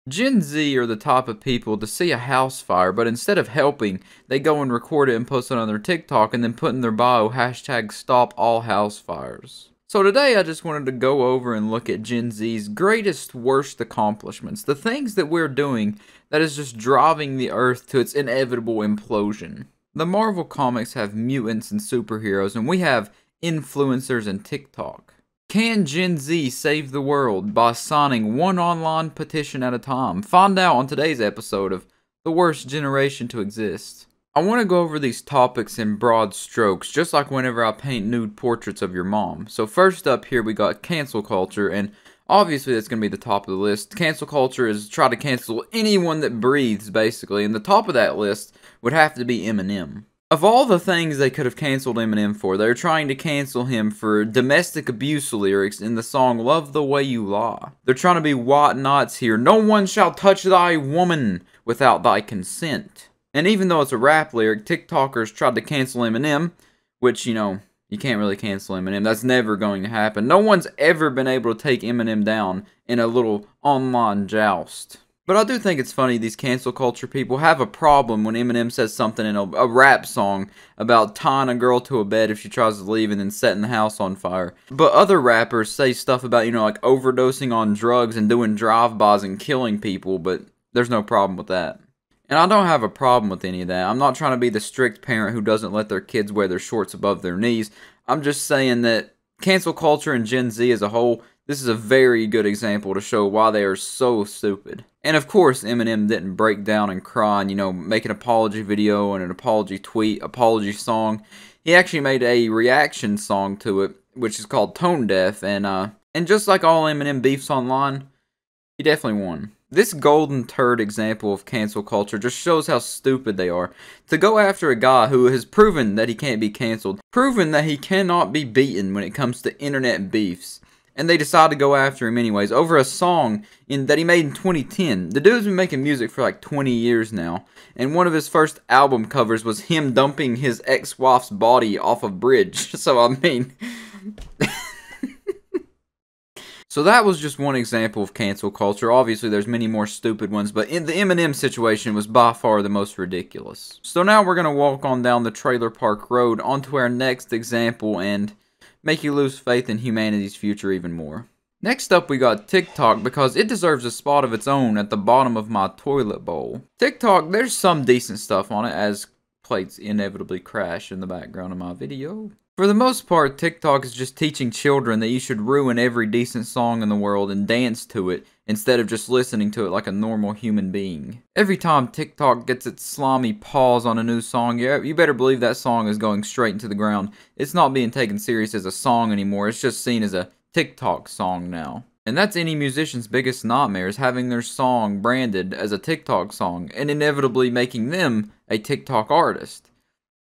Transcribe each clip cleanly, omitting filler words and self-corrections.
Gen Z are the type of people to see a house fire, but instead of helping, they go and record it and post it on their TikTok and then put in their bio hashtag stop all house fires. So today I just wanted to go over and look at Gen Z's greatest, worst accomplishments. The things that we're doing that is just driving the earth to its inevitable implosion. The Marvel comics have mutants and superheroes, and we have influencers and TikTok. Can Gen Z save the world by signing one online petition at a time? Find out on today's episode of The Worst Generation to Exist. I want to go over these topics in broad strokes, just like whenever I paint nude portraits of your mom. So first up here we got cancel culture, and obviously that's going to be the top of the list. Cancel culture is try to cancel anyone that breathes, basically, and the top of that list would have to be Eminem. Of all the things they could have canceled Eminem for, they're trying to cancel him for domestic abuse lyrics in the song Love the Way You Lie. They're trying to be white knights here. No one shall touch thy woman without thy consent. And even though it's a rap lyric, TikTokers tried to cancel Eminem, which, you can't really cancel Eminem. That's never going to happen. No one's ever been able to take Eminem down in a little online joust. But I do think it's funny these cancel culture people have a problem when Eminem says something in a rap song about tying a girl to a bed if she tries to leave and then setting the house on fire. But other rappers say stuff about, like overdosing on drugs and doing drive-bys and killing people, but there's no problem with that. And I don't have a problem with any of that. I'm not trying to be the strict parent who doesn't let their kids wear their shorts above their knees. I'm just saying that cancel culture and Gen Z as a whole, this is a very good example to show why they are so stupid. And of course, Eminem didn't break down and cry and, make an apology video and an apology tweet, apology song. He actually made a reaction song to it, which is called Tone Deaf. And just like all Eminem beefs online, he definitely won. This golden turd example of cancel culture just shows how stupid they are. To go after a guy who has proven that he can't be canceled, proven that he cannot be beaten when it comes to internet beefs. And they decide to go after him anyways, over a song that he made in 2010. The dude's been making music for like 20 years now. And one of his first album covers was him dumping his ex-wife's body off a bridge. So, I mean... So that was just one example of cancel culture. Obviously, there's many more stupid ones, but the Eminem situation was by far the most ridiculous. So now we're going to walk on down the trailer park road onto our next example and make you lose faith in humanity's future even more. Next up, we got TikTok because it deserves a spot of its own at the bottom of my toilet bowl. TikTok, there's some decent stuff on it, as plates inevitably crash in the background of my video. For the most part, TikTok is just teaching children that you should ruin every decent song in the world and dance to it instead of just listening to it like a normal human being. Every time TikTok gets its slimy paws on a new song, you better believe that song is going straight into the ground. It's not being taken serious as a song anymore, it's just seen as a TikTok song now. And that's any musician's biggest nightmare, is having their song branded as a TikTok song and inevitably making them a TikTok artist.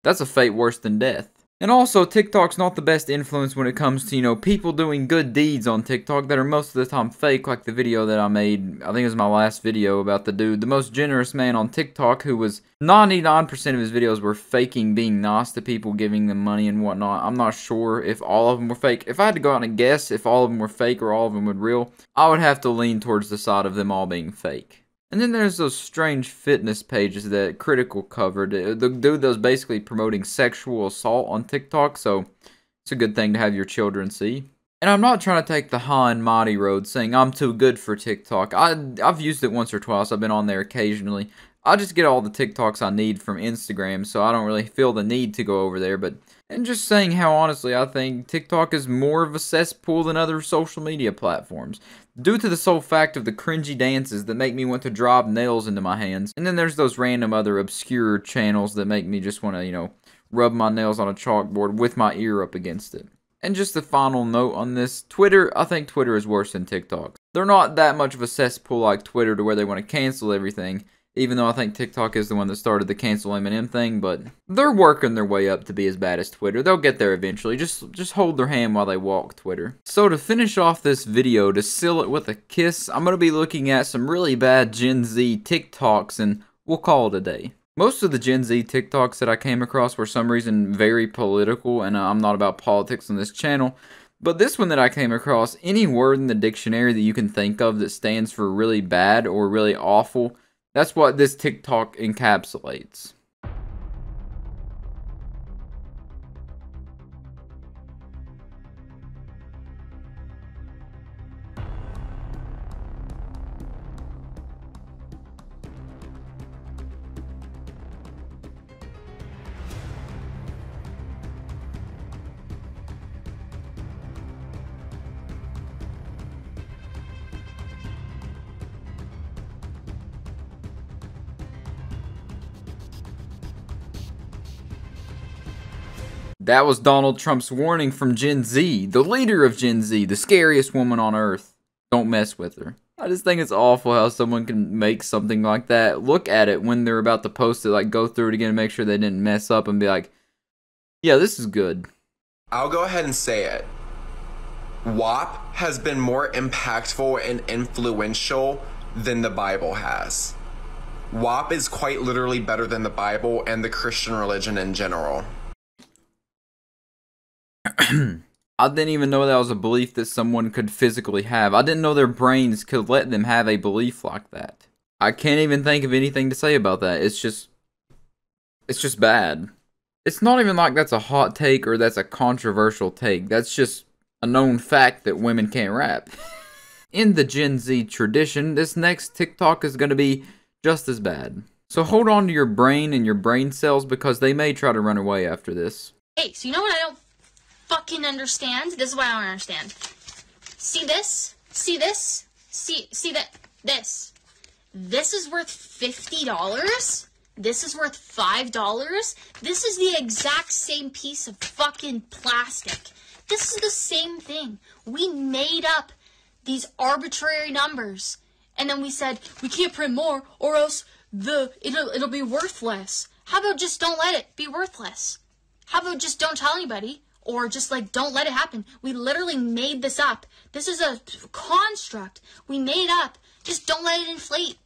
That's a fate worse than death. And also, TikTok's not the best influence when it comes to, people doing good deeds on TikTok that are most of the time fake, like the video that I made, I think it was my last video about the dude, the most generous man on TikTok, who was 99% of his videos were faking being nice to people, giving them money and whatnot. I'm not sure if all of them were fake. If I had to go out and guess if all of them were fake or all of them were real, I would have to lean towards the side of them all being fake. And then there's those strange fitness pages that Critical covered. The dude that was basically promoting sexual assault on TikTok, so it's a good thing to have your children see. And I'm not trying to take the high and mighty road saying I'm too good for TikTok. I've used it once or twice. I've been on there occasionally. I just get all the TikToks I need from Instagram, so I don't really feel the need to go over there. And just saying how honestly I think TikTok is more of a cesspool than other social media platforms, due to the sole fact of the cringy dances that make me want to drive nails into my hands. And then there's those random other obscure channels that make me just want to, rub my nails on a chalkboard with my ear up against it. And just a final note on this, Twitter, I think Twitter is worse than TikTok. They're not that much of a cesspool like Twitter to where they want to cancel everything, even though I think TikTok is the one that started the cancel Eminem thing, but they're working their way up to be as bad as Twitter. They'll get there eventually. Just hold their hand while they walk, Twitter. So to finish off this video, to seal it with a kiss, I'm going to be looking at some really bad Gen Z TikToks, and we'll call it a day. Most of the Gen Z TikToks that I came across were for some reason very political, and I'm not about politics on this channel, But this one that I came across, any word in the dictionary that you can think of that stands for really bad or really awful, that's what this TikTok encapsulates. That was Donald Trump's warning from Gen Z, the leader of Gen Z, the scariest woman on earth. Don't mess with her. I just think it's awful how someone can make something like that, look at it when they're about to post it, like go through it again and make sure they didn't mess up and be like, yeah, this is good. I'll go ahead and say it. WAP has been more impactful and influential than the Bible has. WAP is quite literally better than the Bible and the Christian religion in general. I didn't even know that was a belief that someone could physically have. I didn't know their brains could let them have a belief like that. I can't even think of anything to say about that. It's just bad. It's not even like that's a hot take or that's a controversial take. That's just a known fact that women can't rap. In the Gen Z tradition, this next TikTok is going to be just as bad. So hold on to your brain and your brain cells because they may try to run away after this. Hey, so you know what I don't fucking understand? This is what I don't understand. See this? See this? See that? This. This is worth $50? This is worth $5? This is the exact same piece of fucking plastic. This is the same thing. We made up these arbitrary numbers. And then we said, we can't print more or else it'll be worthless. How about just don't let it be worthless? How about just don't tell anybody? Or just like, don't let it happen. We literally made this up. This is a construct we made up. Just don't let it inflate.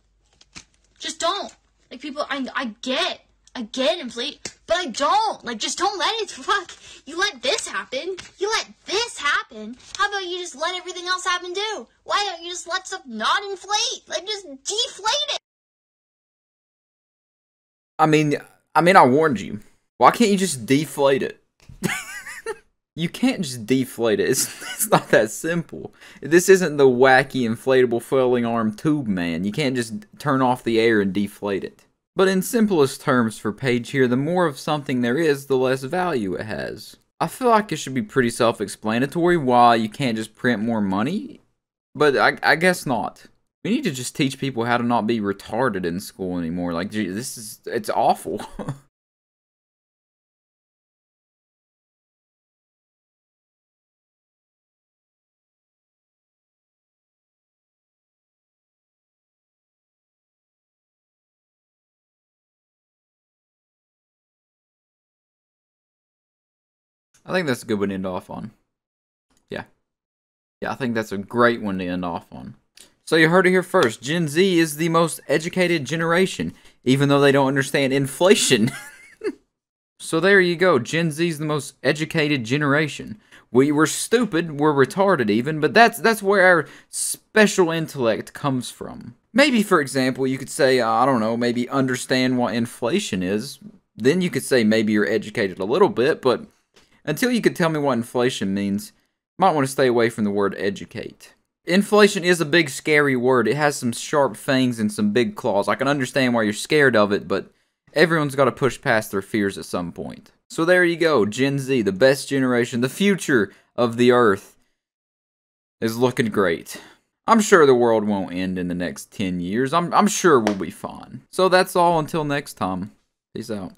Just don't. Like, people, I get inflate, but I don't. Like, just don't let it, fuck. You let this happen. You let this happen. How about you just let everything else happen too? Why don't you just let stuff not inflate? Like, just deflate it. I mean, I warned you. Why can't you just deflate it? You can't just deflate it. It's not that simple. This isn't the wacky inflatable flailing arm tube man. You can't just turn off the air and deflate it. But in simplest terms for Paige here, the more of something there is, the less value it has. I feel like it should be pretty self-explanatory why you can't just print more money, but I guess not. We need to just teach people how to not be retarded in school anymore. Like, it's awful. I think that's a good one to end off on. Yeah. Yeah, I think that's a great one to end off on. So you heard it here first. Gen Z is the most educated generation, even though they don't understand inflation. So there you go. Gen Z is the most educated generation. We're stupid, we're retarded even, but that's where our special intellect comes from. Maybe, for example, you could say, I don't know, maybe understand what inflation is. Then you could say maybe you're educated a little bit, but until you could tell me what inflation means, you might want to stay away from the word educate. Inflation is a big scary word. It has some sharp fangs and some big claws. I can understand why you're scared of it, but everyone's got to push past their fears at some point. So there you go, Gen Z, the best generation, the future of the earth is looking great. I'm sure the world won't end in the next 10 years. I'm sure we'll be fine. So that's all until next time. Peace out.